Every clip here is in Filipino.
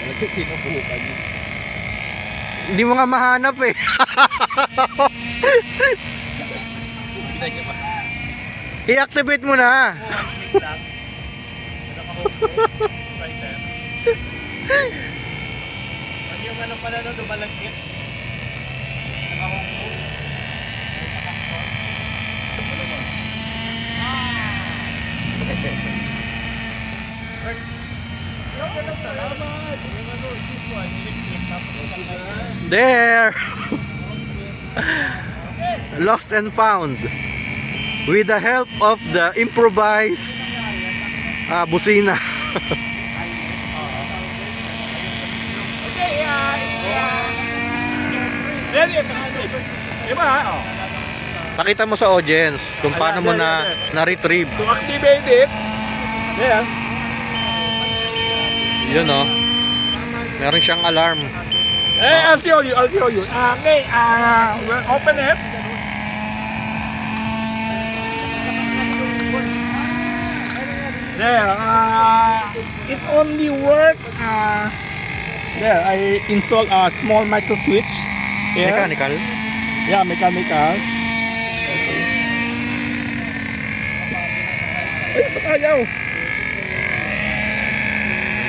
Talaga sinubukan niya. Hindi mo nga mahanap eh. Kita niya ba? I-activate mo na. Pag yung ano pala no, dumalagkit. Nakahongkong. There. Lost and found. With the help of the improvised busina. Diba? Oh. Pakita mo sa audience kung paano mo na-retrieve. To activate it. Yeah. Yun oh. Meron siyang alarm. I'll show you. Okay, we'll open it. There, it only work. There, I install a small micro switch. Here. Mechanical. Yeah, mechanical. Ay, ba't ayaw?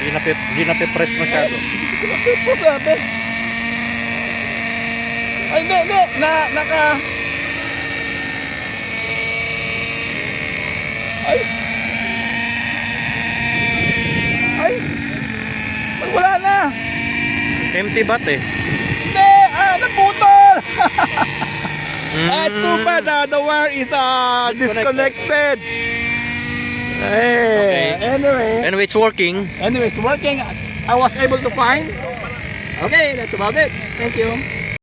Hindi na pe-press masyado. Ito sabi. Ay, hindi. Naka... Ay. Wala na. Empty bat eh. Hindi. Naputol. Too bad. The wire is disconnected. Hey. Okay. Anyway, it's working. Anyway, it's working. I was able to find. Okay, that's about it. Thank you.